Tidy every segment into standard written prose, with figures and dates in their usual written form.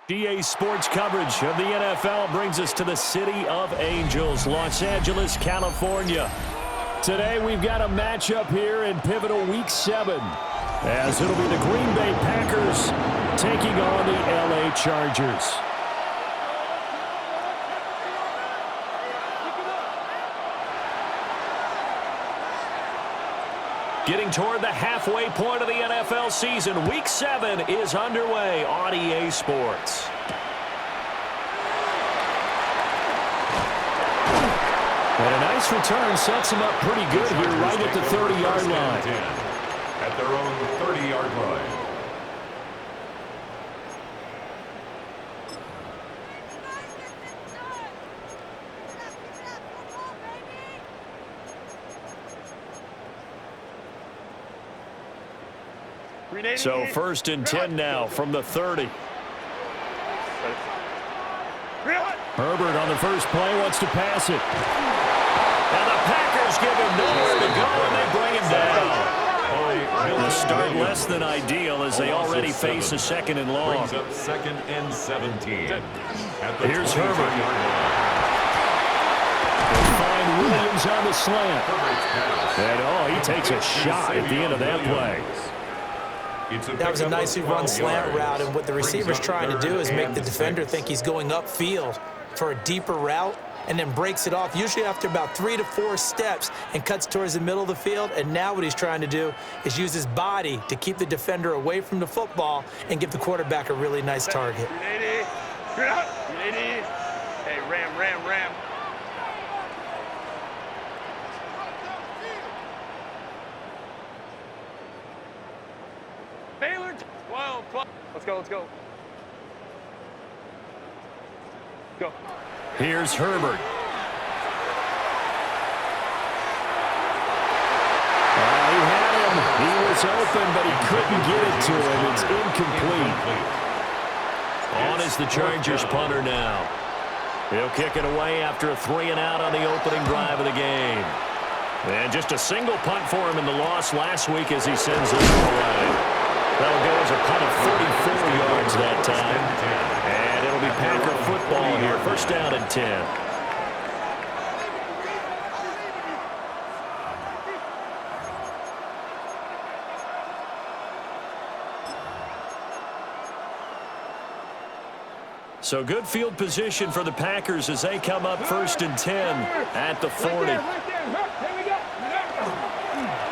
GA Sports coverage of the NFL brings us to the City of Angels, Los Angeles, California. Today we've got a matchup here in pivotal Week 7, as it'll be the Green Bay Packers taking on the LA Chargers. Getting toward the halfway point of the NFL season, Week 7 is underway on EA Sports. And a nice return sets him up pretty good here right at the 30-yard line. At their own 30-yard line. So 1st and 10 now from the 30. Herbert on the first play wants to pass it. And the Packers give him nowhere to go, and they bring him down. The start less than ideal as they already face a 2nd and long. Brings up 2nd and 17. Here's Herbert. They'll find Williams on the slant. And he takes a shot at the end of that play. That was a nicely run slant route, and what the receiver's trying to do is make the defender think he's going upfield for a deeper route, and then breaks it off, usually after about 3 to 4 steps, and cuts towards the middle of the field. And now what he's trying to do is use his body to keep the defender away from the football and give the quarterback a really nice target. Hey, ram. Baylor, 12. Let's go. Go. Here's Herbert. He had him. He was open, but he couldn't get it to him. It's incomplete. On is the Chargers punter now. He'll kick it away after a 3-and-out on the opening drive of the game. And just a single punt for him in the loss last week as he sends this away. That'll go as a punt of 34 yards that time. And it'll be Packer football here. 1st down and 10. So good field position for the Packers as they come up 1st and 10 at the 40.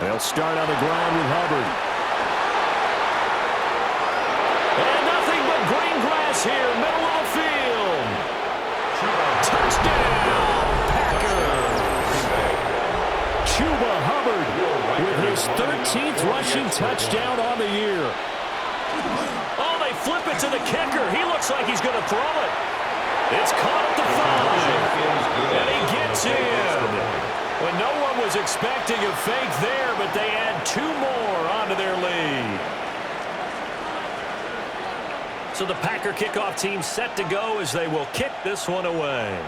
They'll start on the ground with Hubbard. And nothing but green grass here, middle of the field. Touchdown, Packers. Chuba Hubbard with his 13th rushing touchdown on the year. Oh, they flip it to the kicker. He looks like he's going to throw it. It's caught at the 5. And he gets in. When no one was expecting a fake there, but they add 2 more onto their lead. So the Packer kickoff team set to go as they will kick this one away.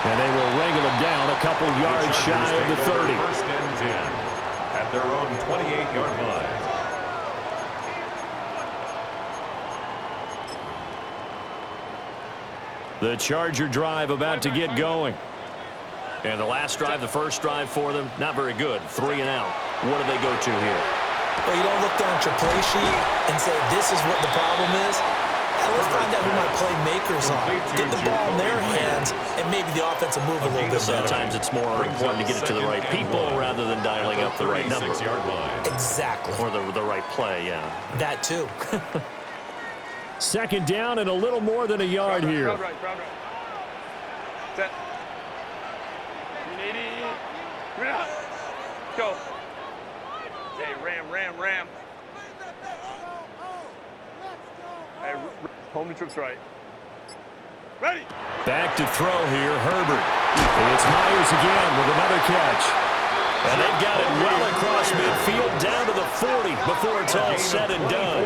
And they will wrangle him down a couple yards shy of the 30. 1st and 10 at their own 28-yard line. The Charger drive about to get going. And the last drive, the first drive for them, not very good. 3-and-out. What do they go to here? Well, you don't look down at your play sheet and say, this is what the problem is. Let's find out who my playmakers are. Get the ball in their hands, and maybe the offense will move a little bit better. Sometimes it's more important to get it to the right people rather than dialing up the right number. Exactly. Or the right play, yeah. That too. 2nd down and a little more than a yard here. Crowd right. Set. Go. Hey, ram. Hey, home to trips right. Ready. Back to throw here, Herbert. It's Myers again with another catch. And they've got it well across midfield down to the 40 before it's all said and done.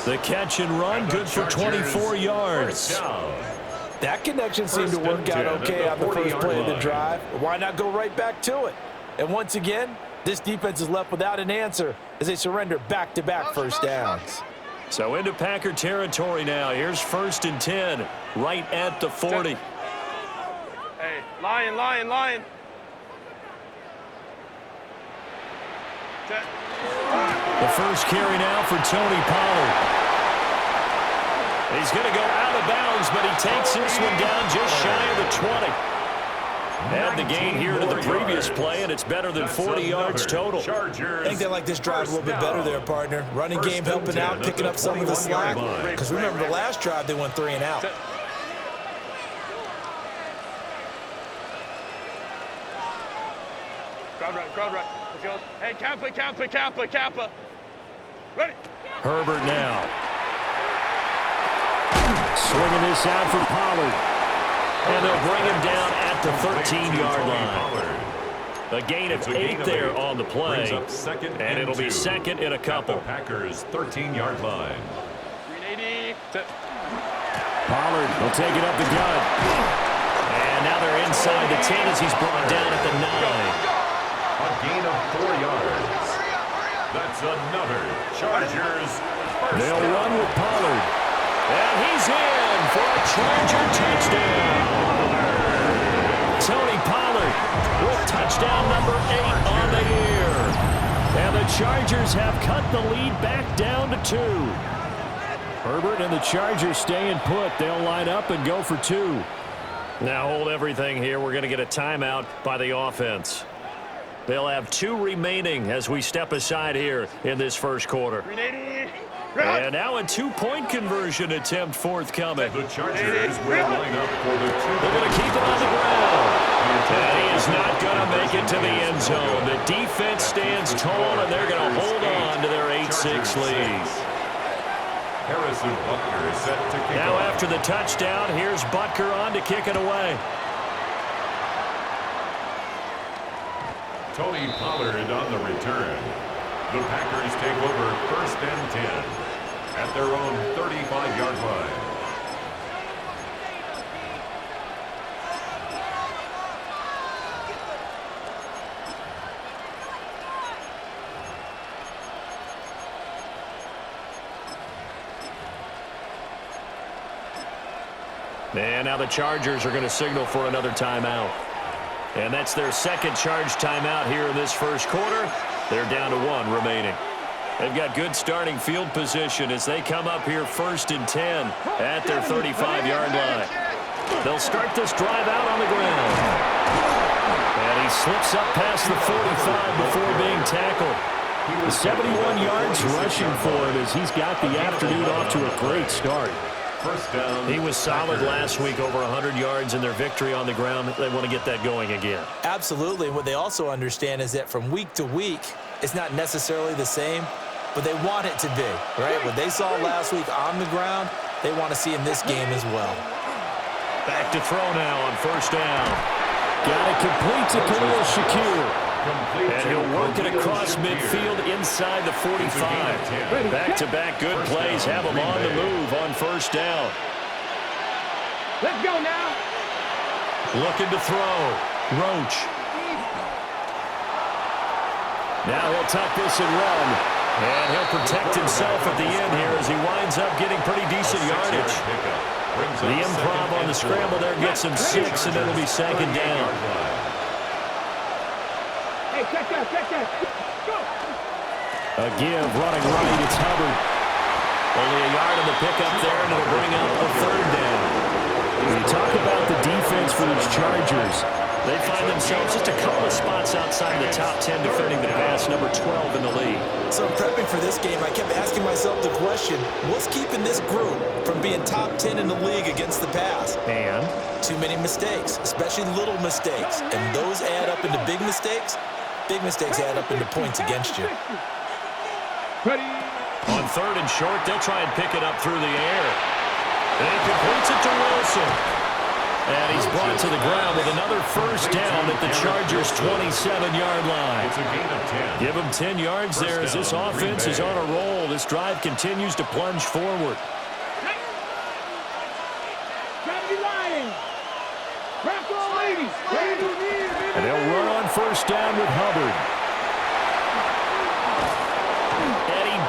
The catch and run, good for 24 yards. That connection seemed to work out okay on the first play of the drive. Why not go right back to it? And once again, This defense is left without an answer as they surrender back-to-back first downs. So into Packer territory now. Here's 1st and 10, right at the 40. Hey, lion, lion, lion. The first carry now for Tony Pollard. He's going to go out of bounds, but he takes this one down just shy of the 20. Add the gain here to the previous play, and it's better than 40 yards total. I think they like this drive a little bit better there, partner. Running game helping out, picking up some of the slack. Because remember, the last drive, they went 3 and out. Crowd right. Let's go. Hey, Kappa. Ready. Herbert now. Swinging this out for Pollard. And they'll bring him down at the 13-yard line. A gain of 8 there on the play. And it'll be second in a couple. Packers 13-yard line. 380. Pollard will take it up the gut. And now they're inside the 10 as he's brought down at the 9. A gain of 4 yards. That's another Chargers first They'll down. run with Pollard. And he's in for a Charger touchdown. Tony Pollard with touchdown number 8 on the year. And the Chargers have cut the lead back down to 2. Herbert and the Chargers staying put. They'll line up and go for 2. Now hold everything here. We're going to get a timeout by the offense. They'll have 2 remaining as we step aside here in this first quarter. 380. And now a 2-point conversion attempt forthcoming. The Chargers will line up for the 2. They're going to keep it on the ground. And he is not going to make it to the end zone. The defense stands tall, and they're going to hold on to their 8-6 lead. Harrison Butker is set to kick Now off. after the touchdown, here's Butker on to kick it away. Tony Pollard on the return. The Packers take over 1st and 10 at their own 35-yard line. And now the Chargers are going to signal for another timeout. And that's their second charge timeout here in this first quarter. They're down to 1 remaining. They've got good starting field position as they come up here 1st and 10 at their 35-yard line. They'll start this drive out on the ground. And he slips up past the 45 before being tackled. 71 yards rushing for him as he's got the afternoon off to a great start. First down. He was solid last week, over 100 yards in their victory on the ground. They want to get that going again. Absolutely. And what they also understand is that from week to week, it's not necessarily the same, but they want it to be, right? What they saw last week on the ground, they want to see in this game as well. Back to throw now on 1st down. Got it complete to Khalil Shakir. And he'll work it across midfield inside the 45. Back-to-back good plays have him on the move on 1st down. Let's go now. Looking to throw. Roach. Now he'll tuck this and run. And he'll protect himself at the end here as he winds up getting pretty decent yardage. The improv on the scramble there gets him 6, and it'll be 2nd down. Hey, check that. Go. A give, running right, it's Hubbard. Only a yard on the pickup there, and it'll bring up the 3rd down. When you talk about the defense for these Chargers, they find themselves just a couple of spots outside the top 10 defending the pass, number 12 in the league. So in prepping for this game, I kept asking myself the question, what's keeping this group from being top 10 in the league against the pass? And Too many mistakes, especially little mistakes. And those add up into big mistakes. Big mistakes add up into points against you. Ready. on 3rd and short, they'll try and pick it up through the air. And he completes it to Wilson. And he's brought to the ground with another 1st down at the Chargers' 27-yard line. It's a gain of 10. Give him 10 yards there as this offense is on a roll. This drive continues to plunge forward. And they'll run on 1st down with Hubbard.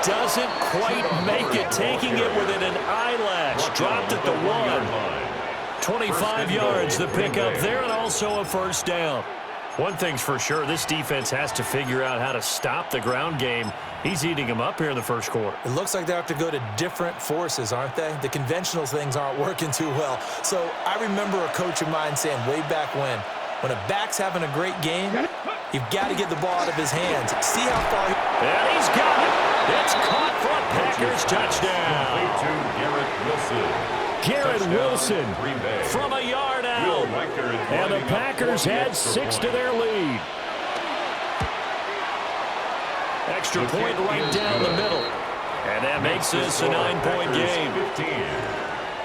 doesn't quite make it, taking it within an eyelash. Dropped at the 1. 25 yards the pickup there, and also a first down. One thing's for sure, this defense has to figure out how to stop the ground game. He's eating them up here in the first quarter. It looks like they have to go to different forces, aren't they? The conventional things aren't working too well. So I remember a coach of mine saying way back when a back's having a great game, you've got to get the ball out of his hands. See how far he... And he's got it. It's caught for a Packers touchdown. Garrett Wilson from a yard out. And the Packers had 6 to their lead. Extra point right down the middle. And that makes this a 9-point game. 15.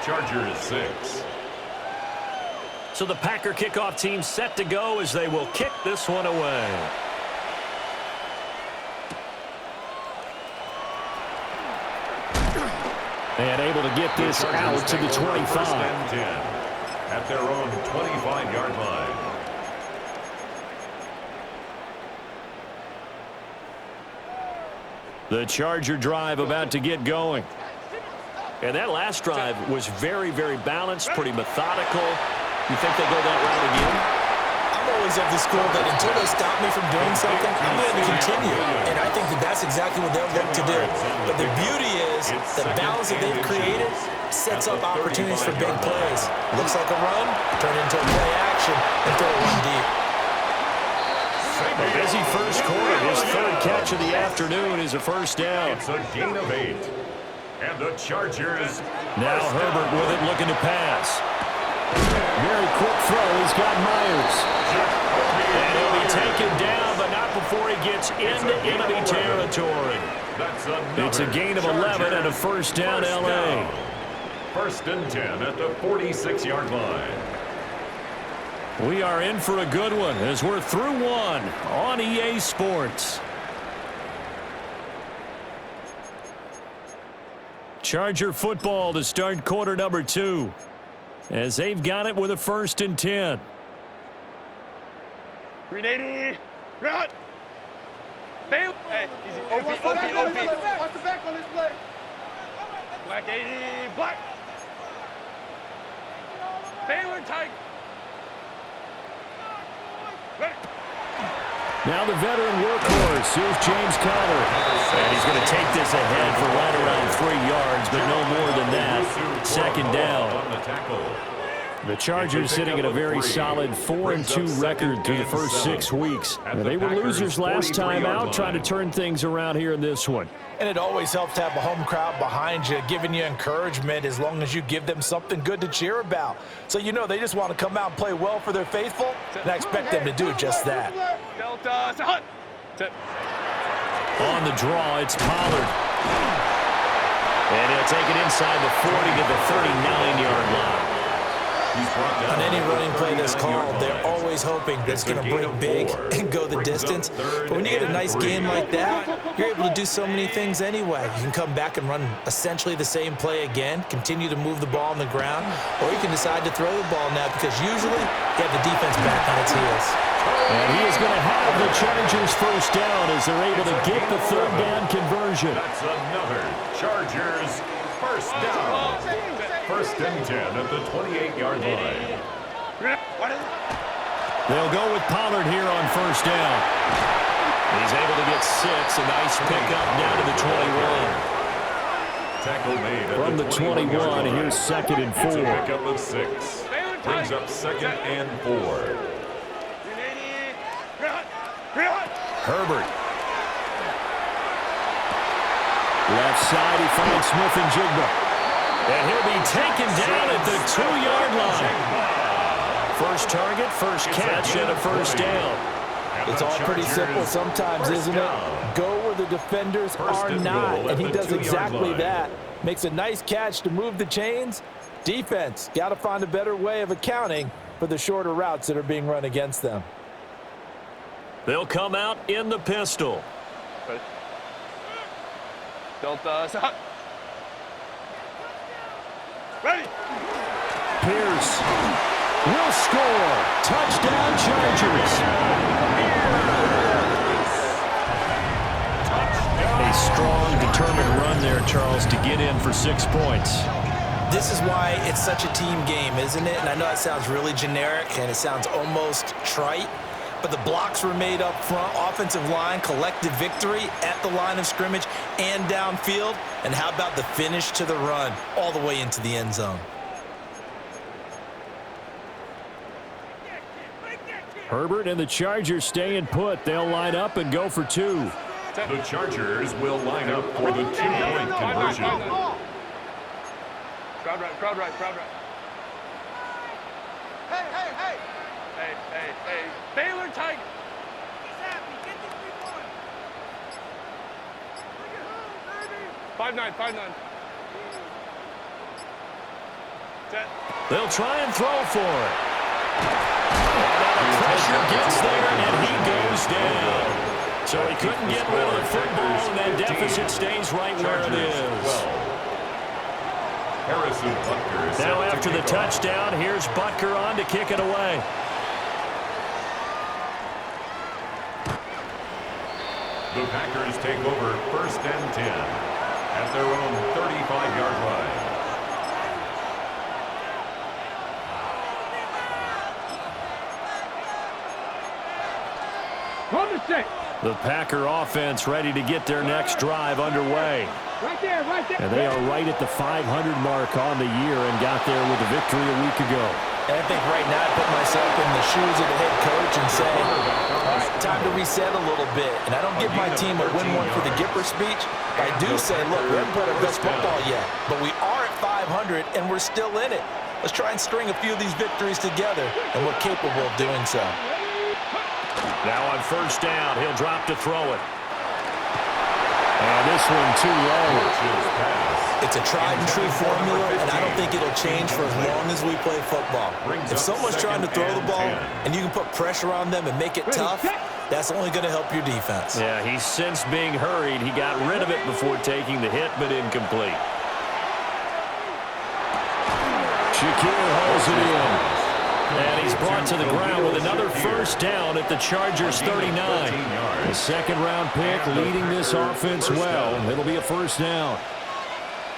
Chargers 6. So the Packer kickoff team set to go as they will kick this one away. And able to get this out to the 25. First and 10 at their own 25-yard line. The Charger drive about to get going. And that last drive was very, very balanced, pretty methodical. You think they go that route again? I'm always of the school that until they stop me from doing something, I'm going to continue. And I think that that's exactly what they'll look to do. But the beauty is the balance that they've created sets up opportunities for big plays. Looks like a run, turn into a play action, and throw it one deep. A busy first quarter. His third catch of the afternoon is a first down. It's a gain of 8. And the Chargers. Now Herbert with it, looking to pass. Very quick throw. He's got Myers. And he'll be taken down, but not before he gets into enemy territory. It's a gain of 11 and a first down, L.A. First and 10 at the 46-yard line. We are in for a good one as we're through one on EA Sports. Charger football to start quarter number 2 as they've got it with a first and 10. 380. Run. Hey, easy. OP. Watch the back on this play. Black 80. Black. Baylor tight. Now the veteran workhorse, here's James Conner. And he's going to take this ahead for right around 3 yards, but no more than that. Second down. The Chargers sitting at a very solid 4-2 record through the first 6 weeks. They were losers last time out, trying to turn things around here in this one. And it always helps to have a home crowd behind you, giving you encouragement as long as you give them something good to cheer about. So you know they just want to come out and play well for their faithful, and I expect them to do just that. Delta. On the draw, it's Pollard. And he'll take it inside the 40 to the 39-yard line. On any running play that's called, they're always hoping that it's going to break big and go the distance. But when you get a nice game like that, you're able to do so many things anyway. You can come back and run essentially the same play again, continue to move the ball on the ground, or you can decide to throw the ball now because usually you have the defense back on its heels. And he is going to have the Chargers first down as they're able to get the third down conversion. That's another Chargers first down. First and 10 at the 28-yard line. They'll go with Pollard here on first down. He's able to get 6. A nice pickup down to the 21. Tackle made From the 21, here's second and 4. It's a pickup of 6. Brings up second and 4. Herbert. Left side, he finds Smith and Jigba. And he'll be taken down at the 2-yard line. First target, first catch, and a first down. It's all pretty simple sometimes, isn't it? Go where the defenders are not, and he does exactly that. Makes a nice catch to move the chains. Defense, got to find a better way of accounting for the shorter routes that are being run against them. They'll come out in the pistol. Delta. Ready. Pierce will score. Touchdown, Chargers. A strong, determined run there, Charles, to get in for 6 points. This is why it's such a team game, isn't it? And I know that sounds really generic and it sounds almost trite, but the blocks were made up front, offensive line, collective victory at the line of scrimmage and downfield. And how about the finish to the run all the way into the end zone? Herbert and the Chargers staying put. They'll line up and go for 2. The Chargers will line up for the 2-point conversion. Crowd right, crowd right, crowd right. Hey, hey, hey. Hey, hey, hey. Baylor Tiger. He's happy. Get the 3 points. Look at who, baby. 5-9, 5-9. Set. They'll try and throw for it. Pressure gets there, and he goes down. So he couldn't get rid of the football, and that deficit stays right where it is. Harrison Butker Now after the touchdown, here's Butker on to kick it away. The Packers take over 1st and 10 at their own 35-yard line. The Packer offense ready to get their next drive underway. Right there, right there. And they are right at the 500 mark on the year and got there with a victory a week ago. And I think right now I put myself in the shoes of the head coach and say, all right, time to reset a little bit. And I don't give my team a win one for the Gipper speech. I do say, look, we haven't played our best football yet, but we are at 500 and we're still in it. Let's try and string a few of these victories together, and we're capable of doing so. Now on 1st down, he'll drop to throw it. And this one too low. It's a tried and true formula, and I don't think it'll change for as long as we play football. If someone's trying to throw the ball and you can put pressure on them and make it tough, that's only going to help your defense. Yeah, he's since being hurried. He got rid of it before taking the hit, but incomplete. Shakir hauls it in. And he's brought to the ground with another 1st down at the Chargers 39. The 2nd-round pick leading this offense well. It'll be a 1st down.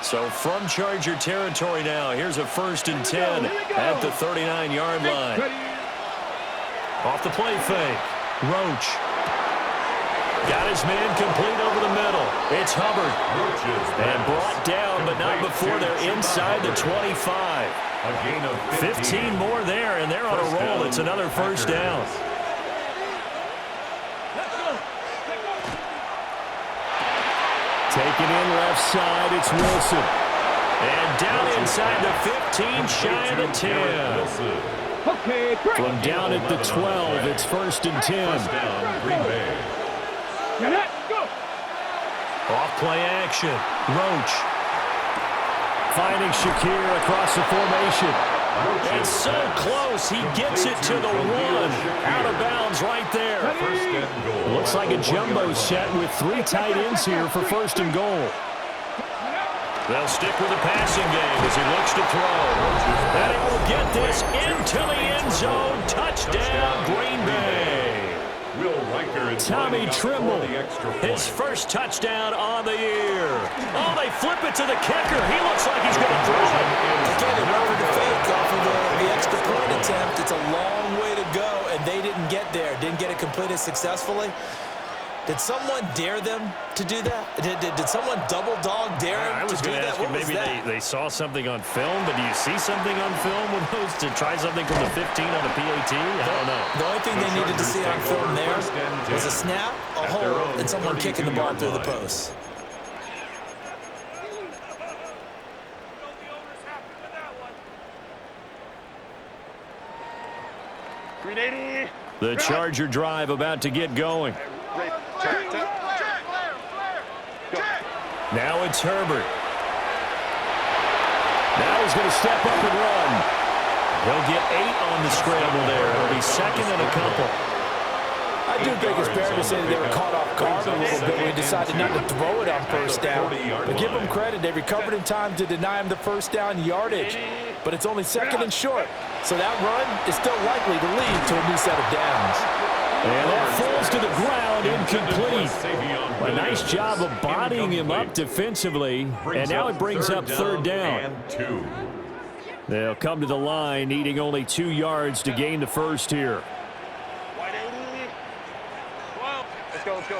So from Charger territory now, here's a 1st and 10 at the 39-yard line. Off the play fake. Roach. Got his man complete over the middle. It's Hubbard. And brought down, but not before they're inside the 25. A gain of 15 more there, and they're on a roll. It's another 1st down. Taken in left side, it's Wilson. And down inside the 15, shy of the 10. From down at the 12, it's 1st and 10. down, Green Bay. Off play action. Roach. Finding Shakir across the formation. It's so close. He gets it to the 1. Out of bounds right there. Looks like a jumbo set with 3 tight ends here for 1st and goal. They'll stick with the passing game as he looks to throw. And he will get this into the end zone. Touchdown, Green Bay. Tommy Tremble, his 1st touchdown on the year. Oh, they flip it to the kicker. He looks like he's going to throw it. Again, they went for the fake off of the extra point attempt. It's a long way to go, and they didn't get there. Didn't get it completed successfully. Did someone dare them to do that? Did someone double dog dare them to do that? What was that? Maybe they saw something on film, but do you see something on film with those to try something from the 15 on a PAT? I don't know. The only thing they needed to see on film there was a snap, a hold, and someone kicking the ball through the post. The Charger drive about to get going. Now it's Herbert. Now he's going to step up and run. He'll get 8 on the scramble there. It'll be 2nd and a couple. I do think it's fair to say that they were caught off guard a little bit when we decided not to throw it on 1st down. But give them credit. They recovered in time to deny him the 1st down yardage. But it's only 2nd and short. So that run is still likely to lead to a new set of downs. And that falls to the ground, incomplete. A nice job of bodying him up defensively. And now it brings up third down. They'll come to the line, needing only 2 yards to gain the first here. Let's go, let's go.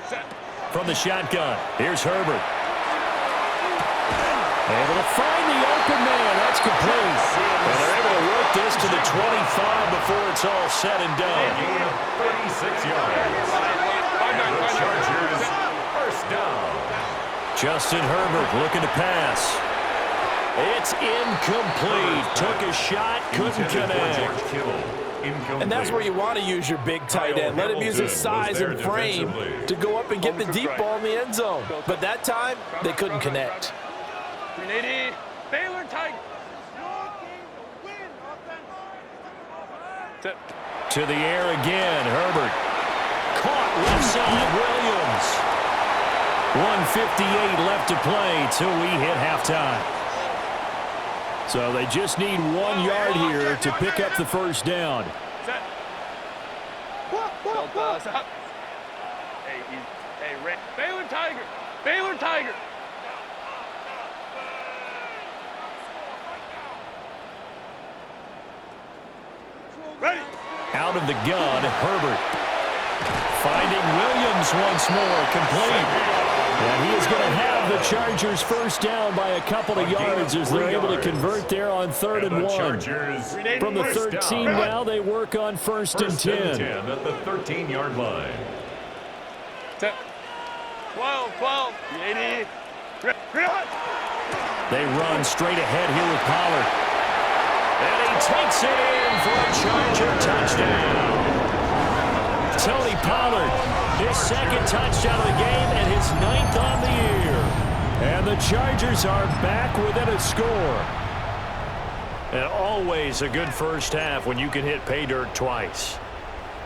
Set. From the shotgun, here's Herbert. Able to find the open man. That's complete. And they're able to work this to the 25 before it's all said and done. Gain of 36 yards. The Chargers first down. Justin Herbert looking to pass. It's incomplete. Took a shot, couldn't connect. And that's where you want to use your big tight end. Let him use his size and frame to go up and get the deep ball in the end zone. But that time, they couldn't connect. 380. Baylor Tigers. Set. To the air again, Herbert. Caught left side, Williams. 1:58 left to play till we hit halftime. So they just need 1 yard here to pick up the first down. Set. Stop. Hey, Rick. Baylor Tiger. Baylor Tiger. Ready. Out of the gun, Herbert. Finding Williams once more, complete. And he is going to have the Chargers first down by a couple of yards as they're able to convert there on 3rd and 1. From the 13 now, they work on 1st and 10. At the 13-yard line. 12. 80. They run straight ahead here with Pollard. And he takes it in for a Charger touchdown. Tony Pollard, his 2nd touchdown of the game and his 9th on the year. And the Chargers are back within a score. And always a good first half when you can hit pay dirt twice.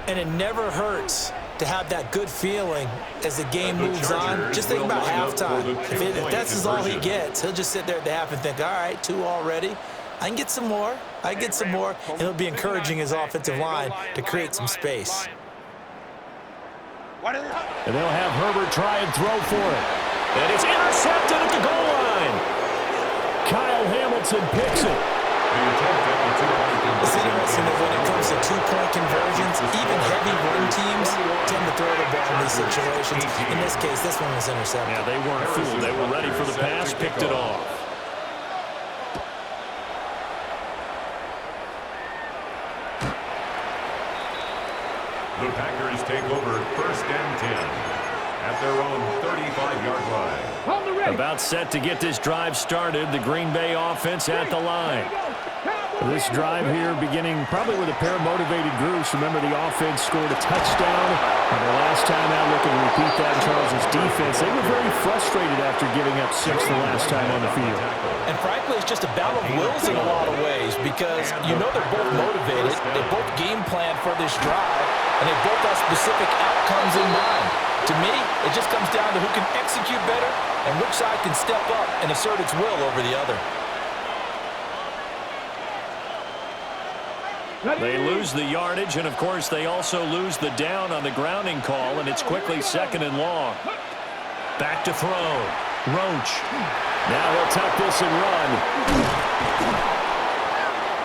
And it never hurts to have that good feeling as the game moves on. Just think about halftime. If that's all he gets, he'll just sit there at the half and think, all right, 2 already. I can get some more. And it'll be encouraging his offensive line to create some space. And they'll have Herbert try and throw for it. And it's intercepted at the goal line. Kyle Hamilton picks it. It's interesting that when it comes to 2-point conversions, even heavy run teams tend to throw the ball in these situations. In this case, this one was intercepted. Yeah, they weren't fooled. They were ready for the pass, picked it off. The Packers take over 1st and 10 at their own 35-yard line. About set to get this drive started. The Green Bay offense at the line. This drive here beginning probably with a pair of motivated groups. Remember, the offense scored a touchdown. And the last time out, looking to repeat that in Charles' defense. They were very frustrated after giving up 6 the last time on the field. And frankly, it's just a battle of wills in a lot of ways because you know they're both motivated. They both game plan for this drive, and they both have specific outcomes in mind. To me, it just comes down to who can execute better and which side can step up and assert its will over the other. They lose the yardage, and, of course, they also lose the down on the grounding call, and it's quickly 2nd and long. Back to throw. Roach. Now he'll tuck this and run.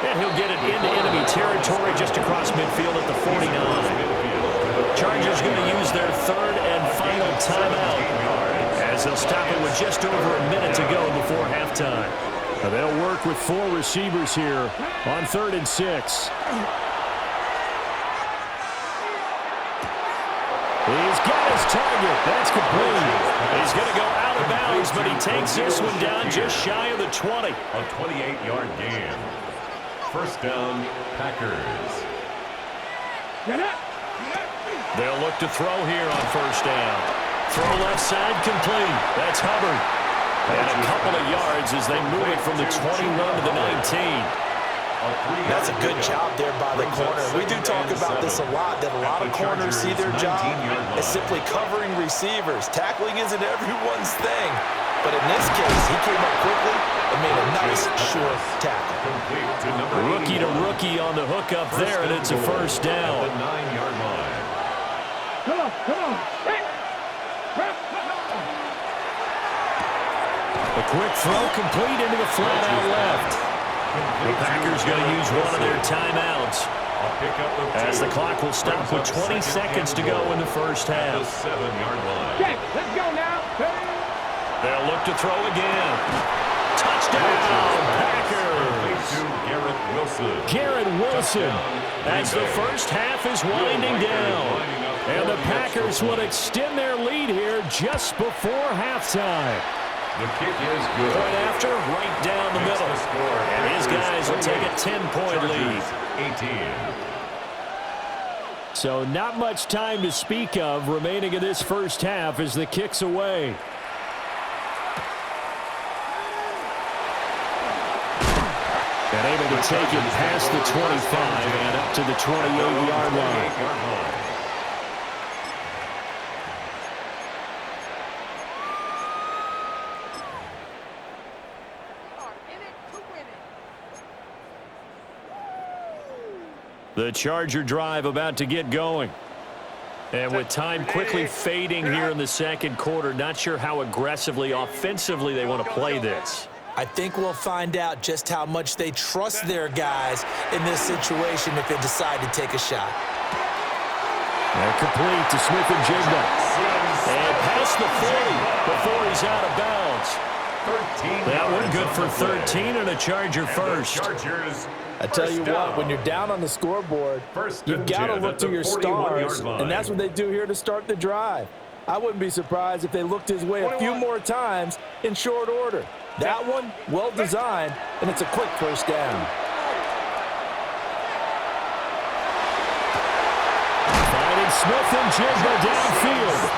And he'll get it into enemy territory just across midfield at the 49. Chargers going to use their 3rd and final timeout as they'll stop it with just over a minute to go before halftime. They'll work with 4 receivers here on 3rd and 6. He's got his target. That's complete. He's going to go out of bounds, but he takes this one down just shy of the 20. A 28-yard gain. First down, Packers. They'll look to throw here on first down. Throw left side complete. That's Hubbard. And a couple of yards as they move it from the 21 to the 19. That's a good job there by the corner. We do talk about this a lot, that a lot of corners see their job as simply covering receivers. Tackling isn't everyone's thing. But in this case, he came up quickly and made a nice, short tackle. Complete to number Rookie to rookie on the hookup there, and it's a first down. At the 9-yard line. Come on, come on. Hey. A quick throw complete into the flat out left. The Packers going to use one of their timeouts, as the clock will stop with 20 seconds to go in the first half. The 7-yard line. Okay, let's go now. They'll look to throw again. Touchdown, Packers! To Garrett Wilson. Garrett Wilson, as the first half is winding down. And the Packers will extend their lead here just before halftime. The kick is good. Point after, right down the middle. And his guys will take a 10-point lead. 18. So not much time to speak of remaining in this first half as the kick's away. And able to take it past the 25 and up to the 28-yard line. The Charger drive about to get going. And with time quickly fading here in the second quarter, not sure how aggressively, offensively they want to play this. I think we'll find out just how much they trust their guys in this situation if they decide to take a shot. And complete to Smith-Njigba. And past the 40 before he's out of bounds. That one good for 13 and a Charger first. I tell you what, when you're down on the scoreboard, you've got to look to your stars, and that's what they do here to start the drive. I wouldn't be surprised if they looked his way a few more times in short order. That one, well designed, and it's a quick first down. Finding Smith-Njigba downfield.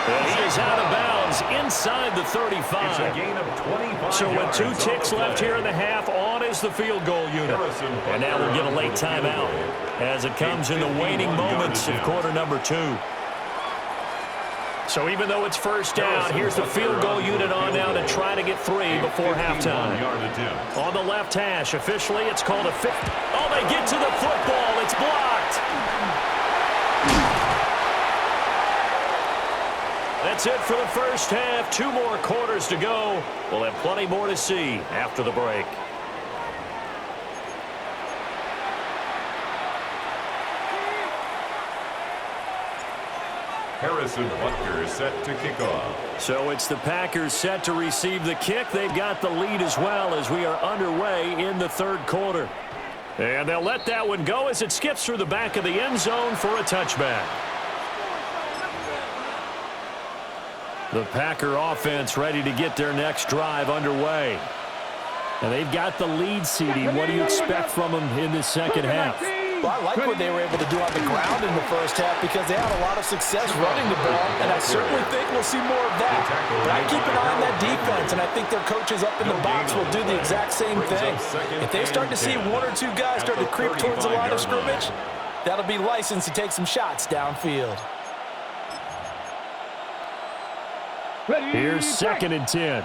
And he is out of bounds inside the 35. It's a gain of 25 so with 2 yards. ticks left here in the half, on is the field goal unit. And now we'll get a late timeout as it comes in the waning moments of quarter number 2. So even though it's first down, here's the field goal unit on now to try to get 3 before halftime. On the left hash, officially it's called a 50. Oh, they get to the football. It's blocked. That's it for the first half. 2 more quarters to go. We'll have plenty more to see after the break. Harrison Butker is set to kick off. So it's the Packers set to receive the kick. They've got the lead as well as we are underway in the third quarter. And they'll let that one go as it skips through the back of the end zone for a touchback. The Packer offense ready to get their next drive underway. And they've got the lead, CD. What do you expect from them in this second half? Well, I like what they were able to do on the ground in the first half because they had a lot of success running the ball, and I certainly think we'll see more of that. But I keep an eye on that defense, and I think their coaches up in the box will do the exact same thing. If they start to see 1 or 2 guys start to creep towards the line of scrimmage, that'll be licensed to take some shots downfield. Here's 2nd and 10.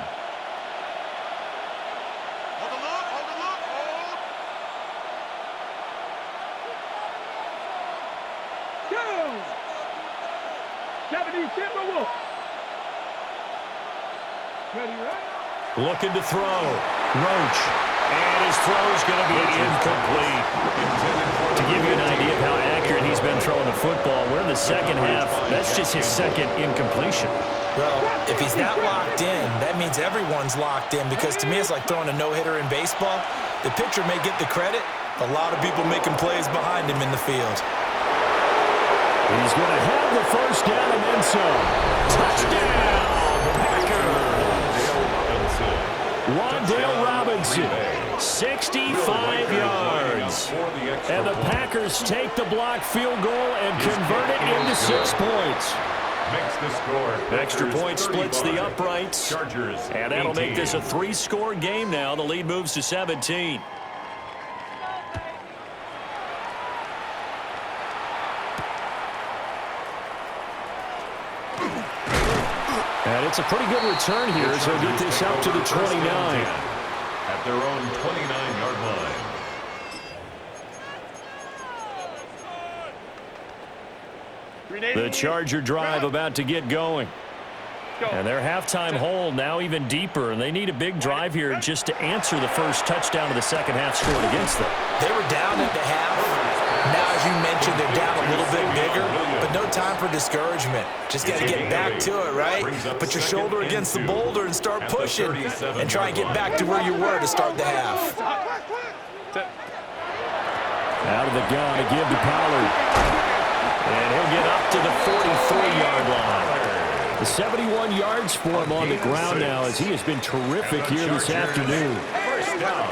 Looking to throw. Roach. And his throw's going to be incomplete. To give you an idea of how accurate he's been throwing the football, we're in the second half. That's just his second incompletion. Well, if he's not locked in, that means everyone's locked in because to me it's like throwing a no-hitter in baseball. The pitcher may get the credit. A lot of people making plays behind him in the field. He's going to have the first down and then some. Touchdown, Packers! Wan'Dale Robinson, 65 yards. And the Packers take the blocked field goal and convert it into 6 points. Makes the score. Extra point splits the uprights. Chargers, and that'll 18. make this a 3-score game now. The lead moves to 17. And it's a pretty good return here as they'll get this up to the 29. At their own 29-yard line. The Charger drive about to get going. And their halftime hole now even deeper, and they need a big drive here just to answer the first touchdown of the second half scored against them. They were down at the half. Now, as you mentioned, they're down a little bit bigger, but no time for discouragement. Just got to get back to it, right? Put your shoulder against the boulder and start pushing and try and get back to where you were to start the half. Out of the gun to give to Pollard. And he'll get up to the 43-yard line. The 71 yards for him on the ground now as he has been terrific here this afternoon. First down.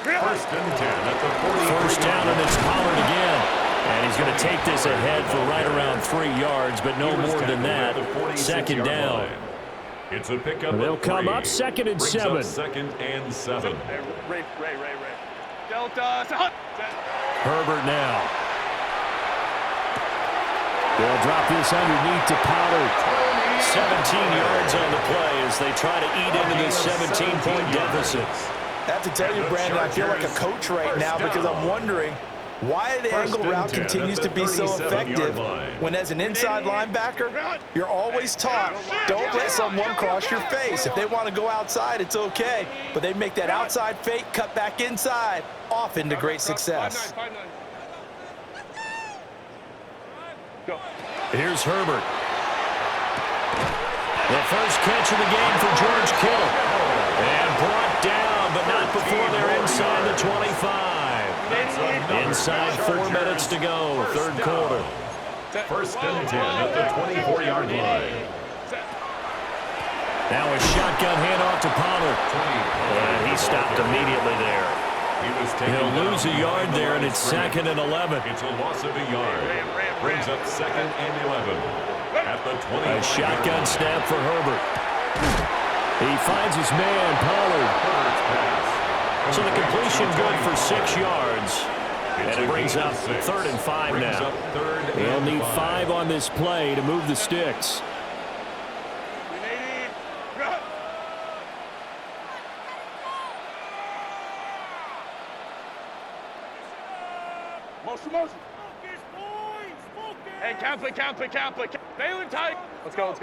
First and 10 at the 40. First down, and it's Pollard again. And he's going to take this ahead for right around 3 yards, but no more than that. Second down. It's a pickup. They'll come up second and 7. Second and 7. Ray. Delta. Herbert now. They'll drop this underneath to Pollard. 17 yards on the play as they try to eat into this 17-point deficit. I have to tell you, Brandon, I feel like a coach right now because I'm wondering why the angle route continues to be so effective when, as an inside linebacker, you're always taught, don't let someone cross your face. If they want to go outside, it's okay. But they make that outside fake, cut back inside, off into great success. Go. Here's Herbert. The first catch of the game for George Kittle. And brought down, but not before they're inside the 25. Inside 4 minutes to go, third quarter. First and 10 at the 24-yard line. Now a shotgun handoff to Pollard. And he stopped immediately there. He'll lose a yard there, and it's second and 11. It's a loss of a yard. Brings up second and 11 at the 20. A shotgun snap for Herbert. He finds his man, Pollard. So the completion good for 6 yards. And it brings up third and 5 now. They'll need 5 on this play to move the sticks. Motion. Hey, count play. Baylor tight. Let's go.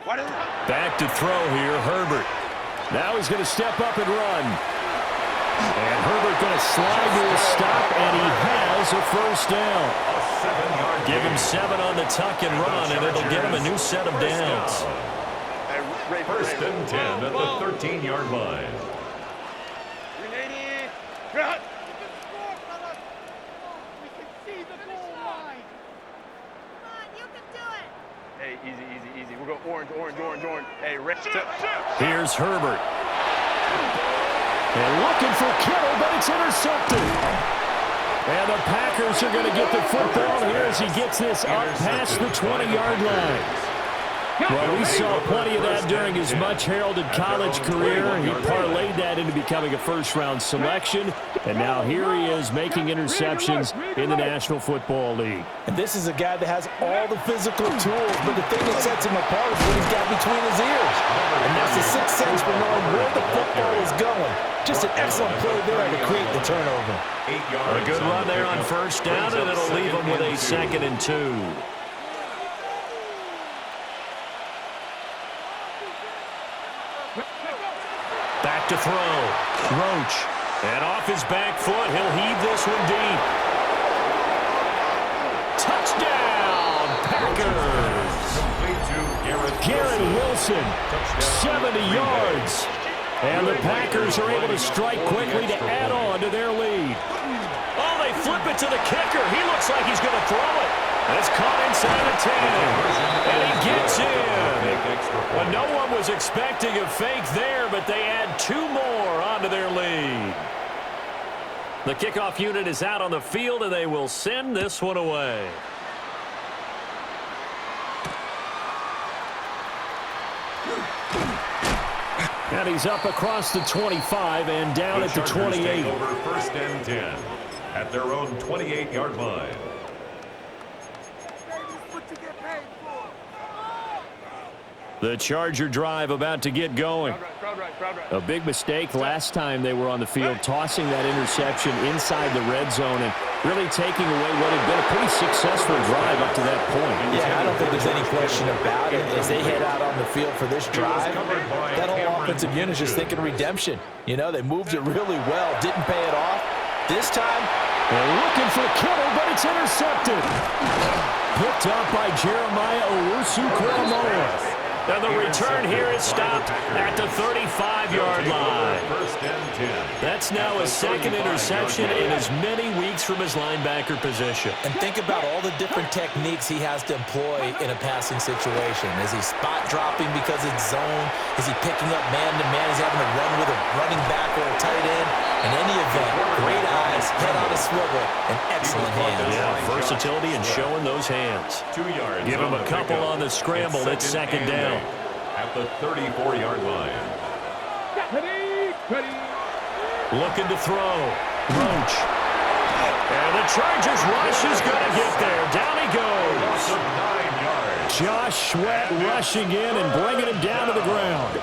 Back to throw here, Herbert. Now he's going to step up and run. And Herbert going to slide to a stop, and he has a first down. Give him 7 on the tuck and run, and it'll give him a new set of downs. First and 10 at the 13-yard line. Hey, easy. We'll go orange. Hey, red. Here's Herbert. And looking for Kittle, but it's intercepted. And the Packers are going to get the football here as he gets this up past the 20-yard line. Well, we saw plenty of that during his much-heralded college career. He parlayed that into becoming a first-round selection, and now here he is making interceptions in the National Football League. And this is a guy that has all the physical tools, but the thing that sets him apart is what he's got between his ears. And that's the sixth sense for knowing where the football is going. Just an excellent play there to create the turnover. A good run there on first down, and it'll leave him with a 2nd and 2. Back to throw. Roach. And off his back foot, he'll heave this one deep. Touchdown, Packers. Garrett Wilson, 70 yards. And the Packers are able to strike quickly to add on to their lead. Oh, they flip it to the kicker. He looks like he's going to throw it. And it's caught inside the 10. And he gets in. Well, no one was expecting a fake there, but they add 2 more onto their lead. The kickoff unit is out on the field, and they will send this one away. And he's up across the 25 and down at the 28. Over first and 10 at their own 28-yard line. The Charger drive about to get going. A big mistake last time they were on the field, tossing that interception inside the red zone and really taking away what had been a pretty successful drive up to that point. Yeah, I don't think there's any question about it. As they head out on the field for this drive, that whole offensive unit is just thinking redemption. You know, they moved it really well, didn't pay it off. This time, they're looking for Kittle, but it's intercepted. Picked up by Jeremiah Owusu-Koramoah. And the return here is stopped at the 35-yard line. That's now his second interception in as many weeks from his linebacker position. And think about all the different techniques he has to employ in a passing situation. Is he spot dropping because it's zone? Is he picking up man-to-man? Is he having to run with a running back or a tight end? In any event, great eyes, head on a swivel, and excellent hands. Yeah, versatility and showing those hands. 2 yards. Give him a couple on the scramble. It's second down. At the 34-yard line. Ready. Looking to throw. Roach. And the Chargers rush is going to get there. Down he goes. 9 yards. Josh Sweat rushing in and bringing him down to the ground.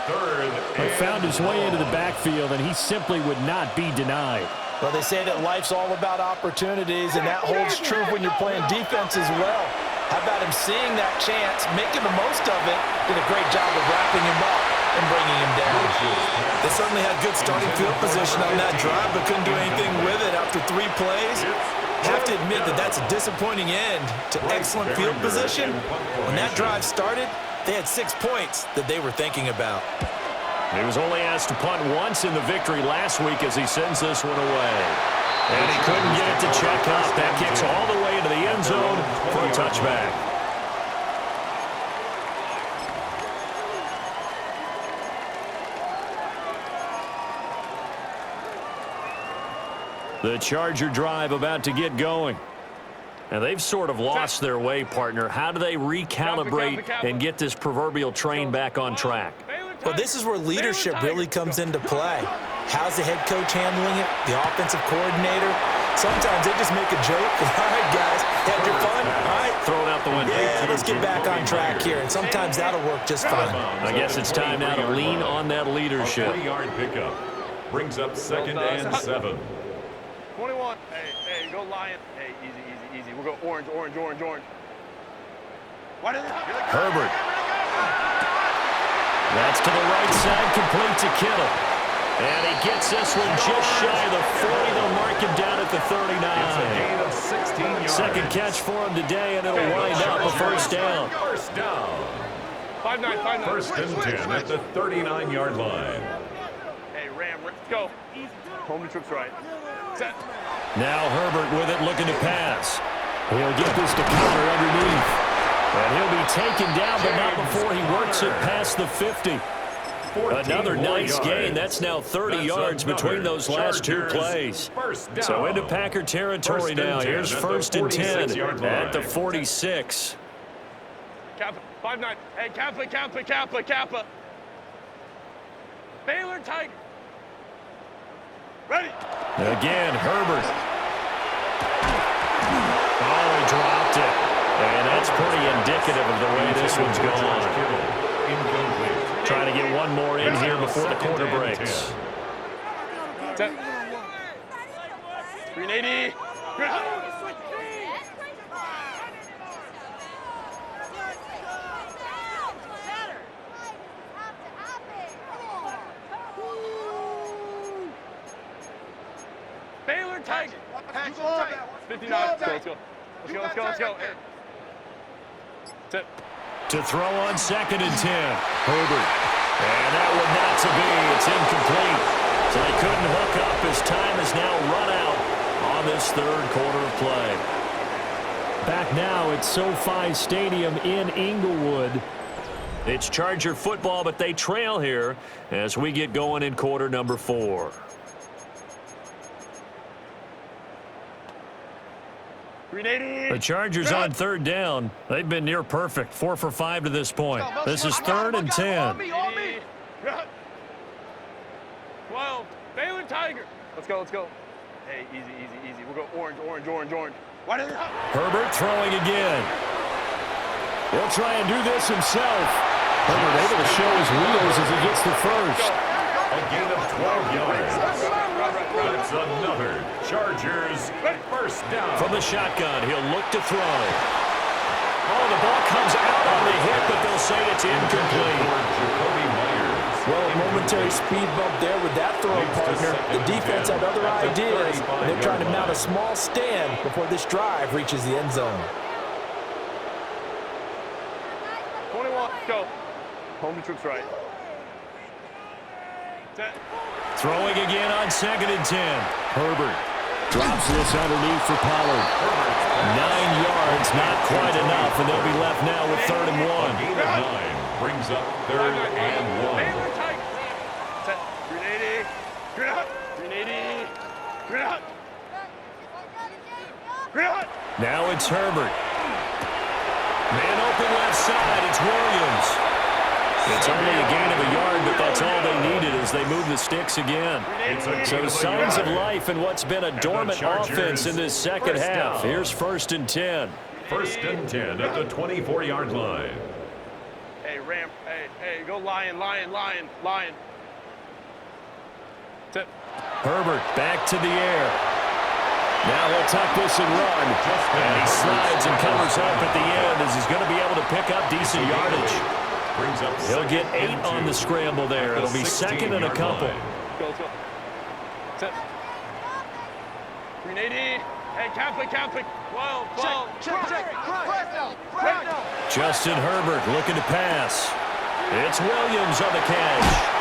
But found his way into the backfield, and he simply would not be denied. Well, they say that life's all about opportunities, and that holds true when you're playing defense as well. How about him seeing that chance, making the most of it, did a great job of wrapping him up and bringing him down. They certainly had good starting field position on that drive, but couldn't do anything with it after 3 plays. Have to admit that that's a disappointing end to excellent field position. When that drive started, they had 6 points that they were thinking about. He was only asked to punt once in the victory last week as he sends this one away. And he couldn't get it to check up. That kicks all the way into the end zone for a touchback. The Charger drive about to get going. And they've sort of lost their way, partner. How do they recalibrate and get this proverbial train back on track? Well, this is where leadership really comes into play. How's the head coach handling it? The offensive coordinator? Sometimes they just make a joke. All right, guys, had your fun? All right. Throw it out the window. Yeah, let's get back on track here. And sometimes that'll work just fine. I guess it's time now to lean on that leadership. 20-yard pickup brings up 2nd and 7. 21. Hey, go Lion. Hey, easy. We'll go orange. Herbert. That's to the right side, complete to Kittle. And he gets this one just shy of the 40. They'll mark him down at the 39. It's a gain of 16 yards. Second catch for him today, and it'll wind up a first down. First down. 5-9. First and 10 at the 39-yard line. Hey, Ram, let's go. Home to trips right. Set. Now Herbert with it, looking to pass. He'll get this to counter underneath. And he'll be taken down, but not before he works it past the 50. Another nice gain. That's now 30 yards between those last 2 plays. So into Packer territory now. Here's 1st and 10 at the 46. Kappa, 5-9. Hey, Kappa. Baylor Tiger. Ready. Again, Herbert. Oh, he dropped it. And that's pretty indicative of the way this one's going. Incomplete. Trying to get one more in here before the quarter breaks. 380. Baylor Tiger. 59. Let's go. Set. To throw on 2nd and 10. Herbert. And that one not to be. It's incomplete. So they couldn't hook up as time is now run out on this 3rd quarter of play. Back now at SoFi Stadium in Inglewood. It's Charger football, but they trail here as we get going in quarter number 4. The Chargers on 3rd down. They've been near perfect. 4 for 5 to this point. This is 3rd and 10. 12. Baylor Tiger. Let's go. Hey, easy. We'll go orange. Herbert throwing again. He'll try and do this himself. Herbert able to show his wheels as he gets the first. A gain of 12 yards. That's another Chargers first down. From the shotgun, he'll look to throw. Oh, the ball comes out on the hit, but they'll say it's incomplete. Jacoby Myers. Well, a momentary speed bump there with that throw, partner. The defense had other ideas, and they're trying to mount a small stand before this drive reaches the end zone. 21, go. Home troops right. Set. Throwing again on 2nd and 10. Herbert drops this underneath for Pollard. 9 yards, not quite enough, and they'll be left now with 3rd and 1. Gain of 9 brings up 3rd and 1. Set. 380. Green out. 380. Green out. Green out. Now it's Herbert. Man open left side, it's Williams. It's only a gain of a yard, but that's all they needed as they move the sticks again. So signs of life in what's been a dormant offense in this second half. Here's 1st and 10. 1st and 10 at the 24-yard line. Hey, ramp. Hey, go lion. Set. Herbert back to the air. Now he'll tuck this and run. And he slides and covers up at the end as he's going to be able to pick up decent yardage. He'll get 8 on the scramble there. It'll be 2nd and a couple. Go, let's go. Set. 380. Hey, Catholic. 12. Check. Justin Herbert looking to pass. It's Williams on the catch.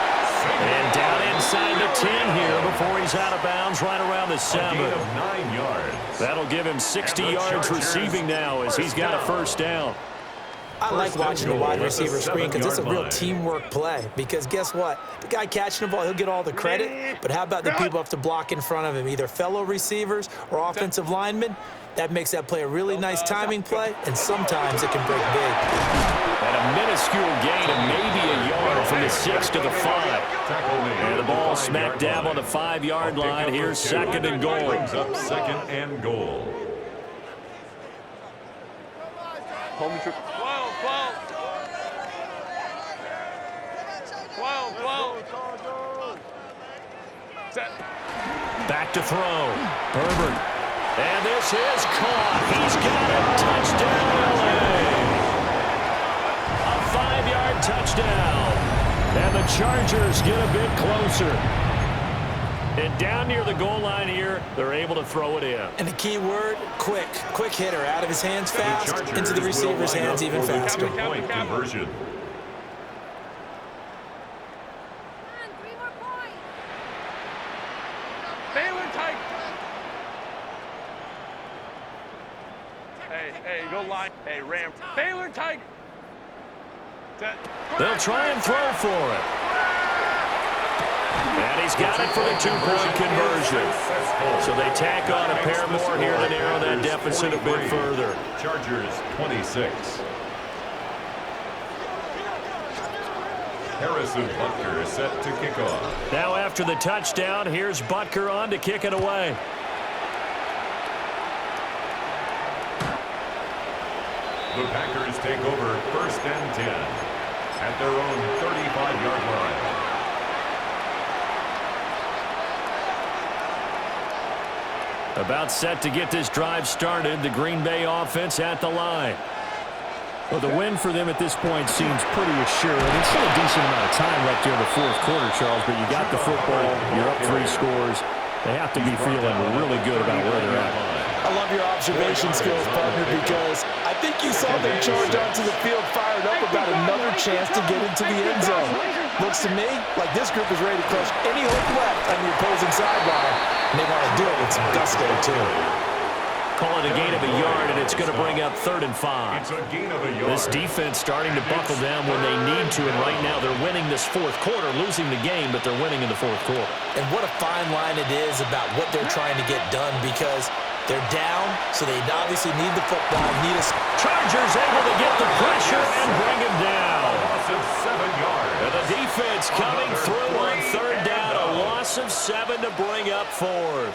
And down inside the 10 here before he's out of bounds right around the 7. A gain of 9 yards. That'll give him 60 yards receiving now as he's got a first down. I like watching the wide receiver screen because it's a real teamwork play. Because guess what? The guy catching the ball, he'll get all the credit. But how about the people have to block in front of him, either fellow receivers or offensive linemen? That makes that play a really nice timing play, and sometimes it can break big. And a minuscule gain of maybe a yard from the 6 to the 5. And the ball smack dab on the 5-yard line. Here's 2nd and goal. Brings up 2nd and goal. Home troops. 12. Set. Back to throw. Herbert. And this is caught. He's got it. Touchdown, LA. A 5-yard touchdown. And the Chargers get a bit closer. And down near the goal line here, they're able to throw it in. And the key word, quick. Quick hitter. Out of his hands fast, into the receiver's hands even faster. Point conversion. Hey, go line. Hey, ramp. Baylor Tiger. They'll try and throw for it. And he's got it for the 2-point conversion. So they tack on a pair more here to narrow that deficit a bit further. Chargers 26. Harrison Butker is set to kick off. Now after the touchdown, here's Butker on to kick it away. The Packers take over 1st and 10 at their own 35-yard line. About set to get this drive started, the Green Bay offense at the line. Well, the win for them at this point seems pretty assured. It's still a decent amount of time left here in the 4th quarter, Charles, but you got the football, you're up 3 scores. They have to be feeling really good about where they're at. I love your observation skills, partner, because I think you saw them charge onto the field fired up about another chance to get into the end zone. Looks to me like this group is ready to crush any hook left on the opposing sideline, and they want to do it with some gusto, too. Call it a gain of a yard, and it's going to bring up 3rd and 5. It's a gain of a yard. This defense starting to buckle down when they need to, and right now they're winning this 4th quarter, losing the game, but they're winning in the 4th quarter. And what a fine line it is about what they're trying to get done, because they're down, so they obviously need the football. Chargers able to get the pressure and bring him down. Loss of 7 yards. And the defense coming through on 3rd down. A loss of 7 to bring up 4th.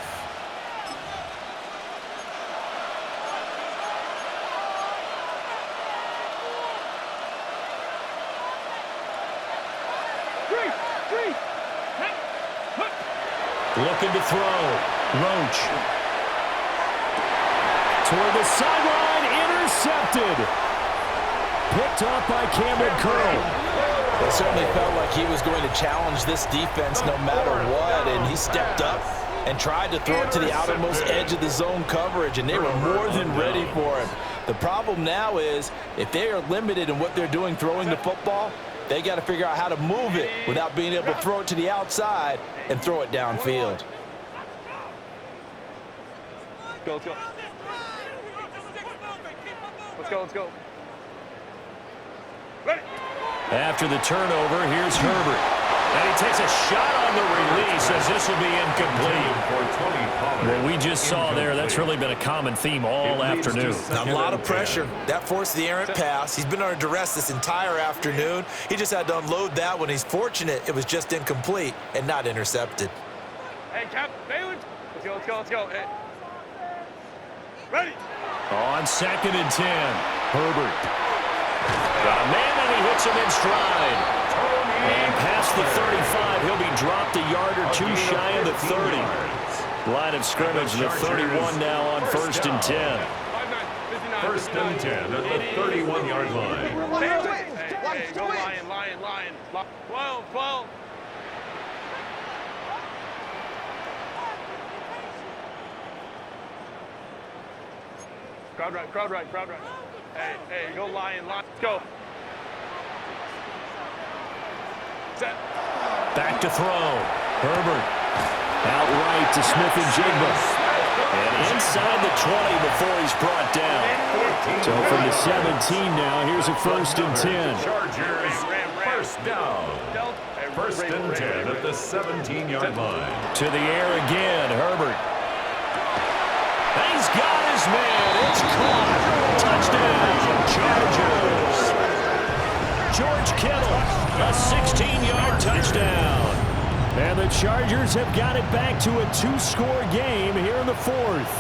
Looking to throw. Roach. Toward the sideline. Intercepted. Picked off by Cameron Curl. It certainly felt like he was going to challenge this defense no matter what, and he stepped up and tried to throw it to the outermost edge of the zone coverage, and they were more than ready for him. The problem now is if they are limited in what they're doing throwing the football, they got to figure out how to move it without being able to throw it to the outside and throw it downfield. Let's go. Let's go. Ready. After the turnover, here's Herbert. And he takes a shot on the release as this will be incomplete. What we just saw there, that's really been a common theme all afternoon. A lot of pressure. That forced the errant pass. He's been under duress this entire afternoon. He just had to unload that one. He's fortunate it was just incomplete and not intercepted. Hey, Cap, Baylor. Let's go. Hey. Ready. On 2nd and 10, Herbert. Got a man, and he hits him in stride. And past the 35, he'll be dropped a yard or two shy of the 30. Line of scrimmage, the 31 now on 1st and 10. 1st and 10 at the 31-yard line. Hey, go Lion. 12. Crowd right. Hey, go Lion. Let's go. Set. Back to throw. Herbert. Outright to Smith-Njigba. And inside the 20 before he's brought down. So from the 17 now, here's a 1st and 10. Chargers, first down. 1st and 10 at the 17-yard line. To the air again, Herbert. He's got his man. It's caught. Touchdown, Chargers. George Kittle, a 16-yard touchdown. And the Chargers have got it back to a 2-score game here in the 4th.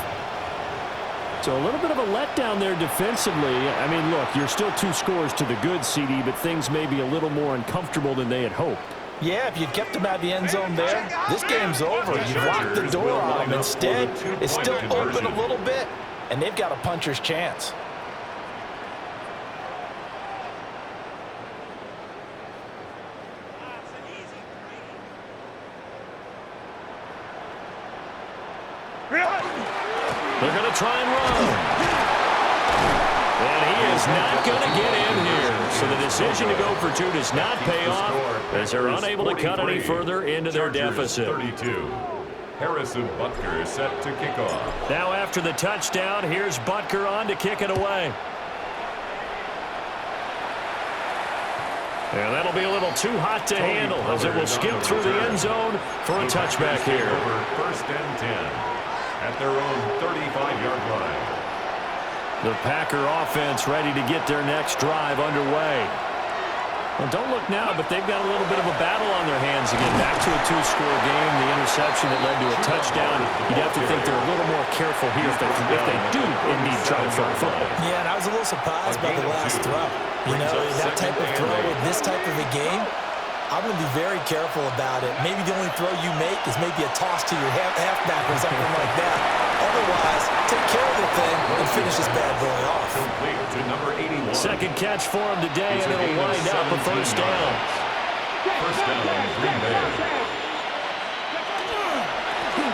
So a little bit of a letdown there defensively. I mean, look, you're still 2 scores to the good, CD, but things may be a little more uncomfortable than they had hoped. Yeah, if you'd kept them out of the end zone there, this game's over. You've locked the door on them. Instead, it's still open a little bit, and they've got a puncher's chance. They're going to try and run. And he is not going to get in here. So the decision to go for 2 does not pay off as they're unable to cut any further into their deficit. 32. Harrison Butker set to kick off. Now after the touchdown, here's Butker on to kick it away. And that'll be a little too hot to handle as it will skip through the end zone for a touchback here. 1st and 10 at their own 35-yard line. The Packer offense ready to get their next drive underway. Well, don't look now, but they've got a little bit of a battle on their hands again. Back to a 2-score game, the interception that led to a touchdown. You'd have to think they're a little more careful here if they do indeed try to throw the football. Yeah, and I was a little surprised by the last throw. You know, that type of throw in this type of a game, I'm going to be very careful about it. Maybe the only throw you make is maybe a toss to your halfback or something like that. Otherwise, take care of the thing and finish this bad boy off. To number 81. Second catch for him today, and it'll wind up a 1st down. 1st down, Green Bay.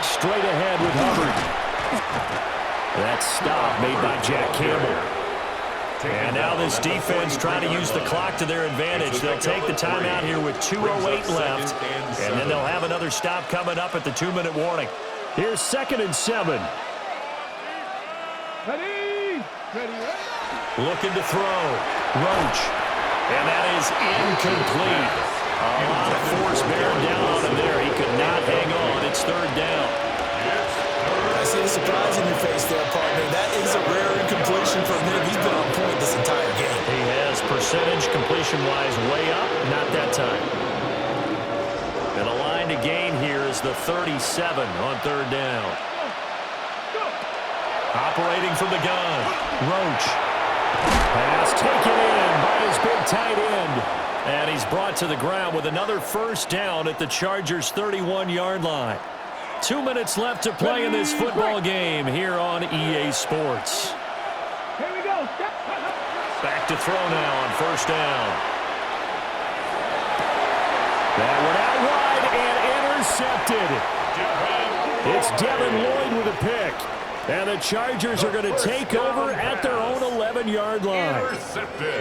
Straight ahead with Hubbard. That stop made by Jack Campbell. And now this defense trying to use the clock to their advantage. They'll take the timeout here with 2:08 left, and then they'll have another stop coming up at the 2-minute warning. Here's 2nd and 7. Ready. Looking to throw. Roach. And that is incomplete. A lot of force bearing down on him there. He could not hang on. It's 3rd down. I see the surprise in your face there, partner. That is a rare incompletion from him. He's been on point this entire game. He has percentage completion-wise way up. Not that time. And a line to gain here is the 37 on 3rd down. Operating from the gun. Roach. Pass taken in by his big tight end. And he's brought to the ground with another 1st down at the Chargers' 31-yard line. 2 minutes left to play in this football game here on EA Sports. Here we go. Back to throw now on first down. That one out wide and intercepted. It's Devin Lloyd with a pick. And the Chargers are going to take over at their own 11-yard line.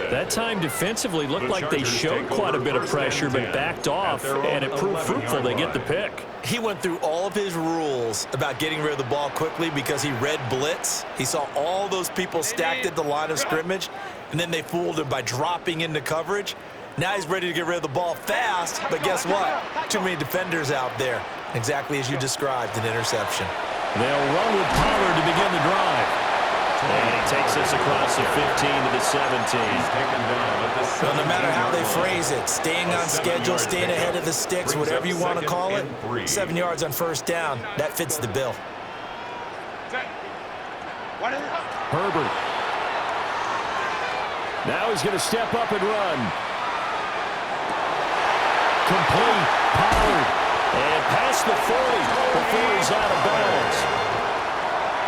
That time defensively looked like they showed quite a bit of pressure but backed off, and it proved fruitful. They get the pick. He went through all of his rules about getting rid of the ball quickly because he read blitz. He saw all those people stacked at the line of scrimmage, and then they fooled him by dropping into coverage. Now he's ready to get rid of the ball fast, but guess what? Too many defenders out there. Exactly as you described, an interception. They'll run with Pollard to begin the drive. And he takes us across the 15 to the 17. Well, no matter how they phrase it, staying on schedule, staying ahead of the sticks, whatever you want to call it, 7 yards on first down, that fits the bill. Herbert. Now he's going to step up and run. Complete. Pollard. And past the 40 before he's out of bounds.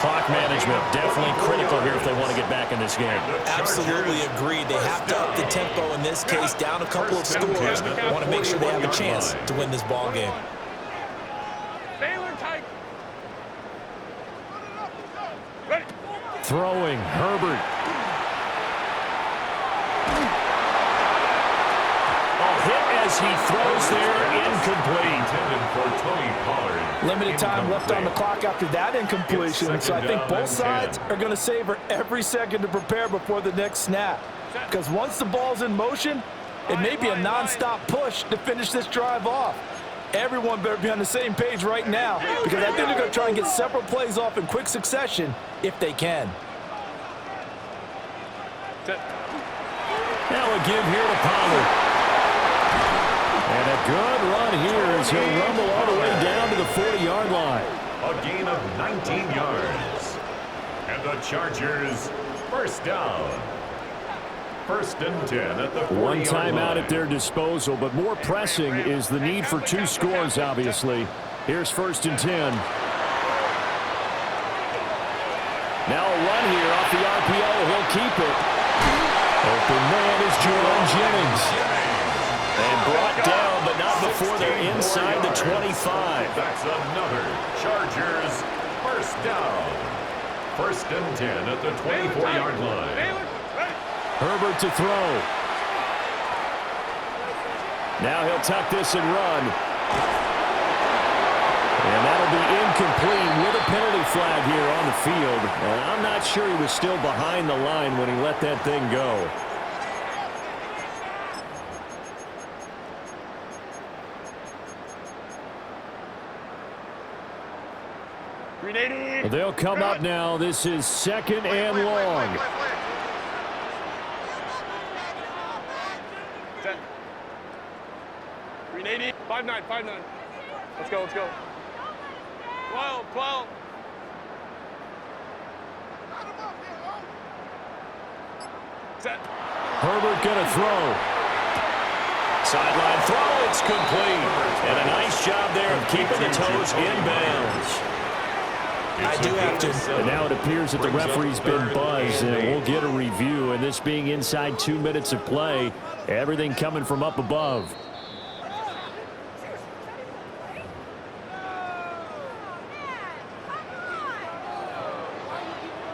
Clock management definitely critical here if they want to get back in this game. Absolutely agreed. They have to up the tempo in this case, down a couple of scores. Want to make sure they have a chance to win this ball game. Throwing, Herbert. As he throws there, incomplete. Limited time left on the clock after that incompletion, so I think both sides are going to savor every second to prepare before the next snap. Because once the ball's in motion, it may be a non-stop push to finish this drive off. Everyone better be on the same page right now, because I think they're going to try and get several plays off in quick succession if they can. Now a give here to Pollard. And a good run here as he'll rumble all the way down to the 40-yard line. A gain of 19 yards. And the Chargers first down. First and 10 at the 40-yard line. One timeout at their disposal, but more pressing is the need for 2 scores, obviously. Here's first and 10. Now a run here off the RPO. He'll keep it. Open man is Jauan Jennings. And brought down, but not before they're inside the 25. That's another Chargers first down. First and 10 at the 24-yard line. Herbert to throw. Now he'll tuck this and run. And that'll be incomplete with a penalty flag here on the field. And I'm not sure he was still behind the line when he let that thing go. They'll come up now. This is second and long. Set. 380. 5-9, 5-9. Let's go, let's go. 12, 12. Set. Herbert gonna throw. Sideline throw, it's complete. And a nice job there of keeping the toes in bounds. I do have to. And now it appears that the referee's been buzzed, and we'll get a review. And this being inside 2 minutes of play, everything coming from up above.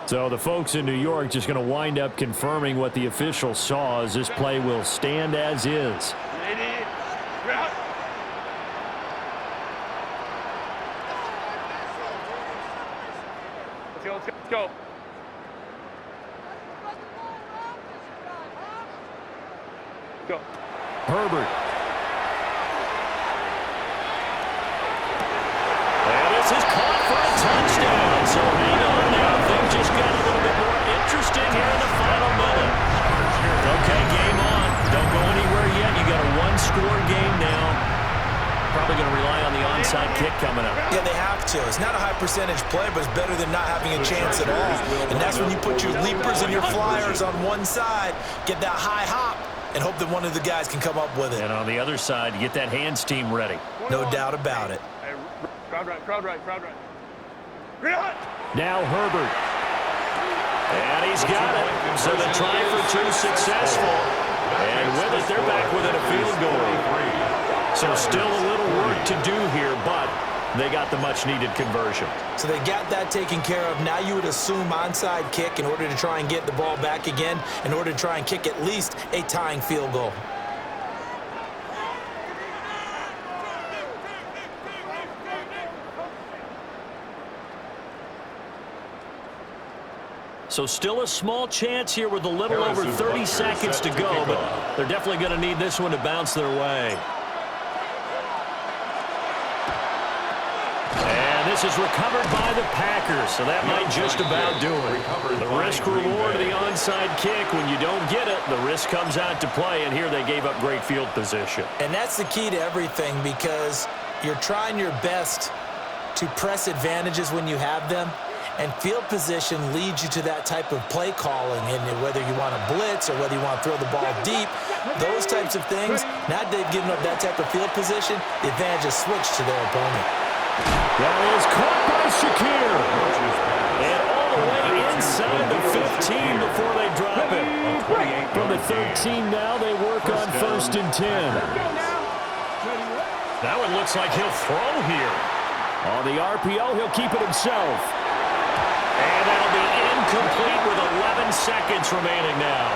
So the folks in New York just going to wind up confirming what the official saw, as this play will stand as is. Let's go. Go. Herbert. And this is caught for a touchdown. So hang on now. Things just got a little bit more interesting here in the final minute. Okay, game on. Don't go anywhere yet. You got a one-score game now. Probably going to rely on the onside kick coming up. Yeah, they have to. It's not a high percentage play, but it's better than not having a chance at all. And that's when you put your leapers and your flyers on one side, get that high hop, and hope that one of the guys can come up with it. And on the other side, get that hands team ready. No doubt about it. Hey, Crowd right, crowd right, crowd right. Green hot. Now Herbert. And he's got it. So the try for two successful. And with it, they're back within a field goal. So still a little work to do here, but they got the much-needed conversion. So they got that taken care of. Now you would assume onside kick in order to try and get the ball back again, in order to try and kick at least a tying field goal. So still a small chance here with a little over 30 seconds to go, but they're definitely going to need this one to bounce their way. And this is recovered by the Packers, so that might just about do it. The risk-reward of the onside kick, when you don't get it, the risk comes out to play, and here they gave up great field position. And that's the key to everything, because you're trying your best to press advantages when you have them. And field position leads you to that type of play calling, and whether you want to blitz or whether you want to throw the ball deep, those types of things, now that they've given up that type of field position, the advantage is switched to their opponent. That is caught by Shakir. And all the way inside the 15 before they drop it. From the 13 now, they work on 1st and 10. That one looks like he'll throw here. On the RPO, he'll keep it himself. And that'll be incomplete with 11 seconds remaining now.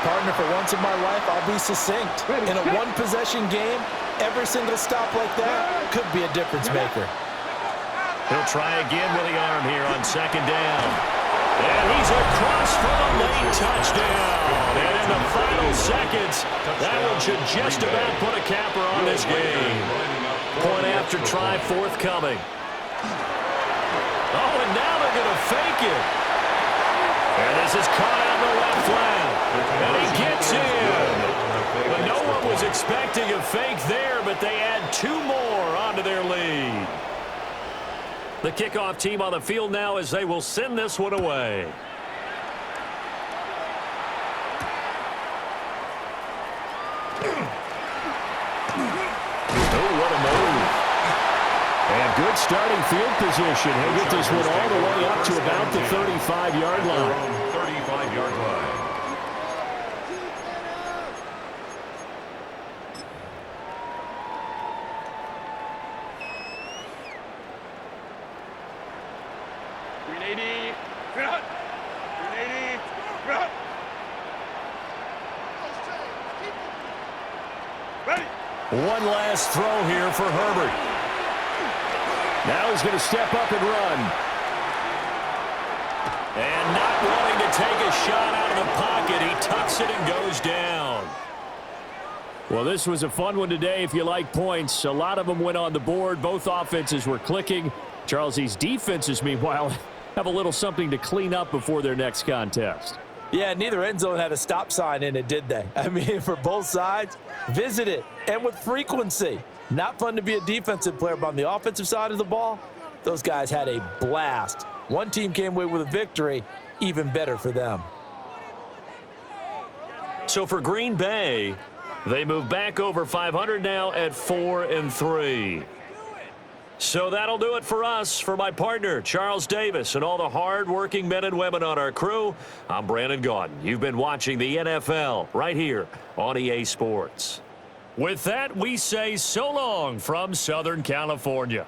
Partner, for once in my life, I'll be succinct. In a one-possession game, every single stop like that could be a difference maker. He'll try again with the arm here on 2nd down. And he's across for a late touchdown. And in the final seconds, that one should just about put a capper on this game. Point after try forthcoming. Oh, and now they're going to fake it. And this is caught out in the left flat. And he gets in. But no one was expecting a fake there, but they add 2 more onto their lead. The kickoff team on the field now as they will send this one away. Oh, what a move. And good starting field position. He'll get this one all the way up to about the 35-yard line. 35-yard line. One last throw here for Herbert. Now he's going to step up and run. And not wanting to take a shot out of the pocket, he tucks it and goes down. Well, this was a fun one today if you like points. A lot of them went on the board. Both offenses were clicking. Charles, these defenses, meanwhile, have a little something to clean up before their next contest. Yeah, neither end zone had a stop sign in it, did they? I mean, for both sides, visit it, and with frequency. Not fun to be a defensive player, but on the offensive side of the ball, those guys had a blast. One team came away with a victory, even better for them. So for Green Bay, they move back over 500 now at 4-3. So that'll do it for us. For my partner, Charles Davis, and all the hard-working men and women on our crew, I'm Brandon Gaudin. You've been watching the NFL right here on EA Sports. With that, we say so long from Southern California.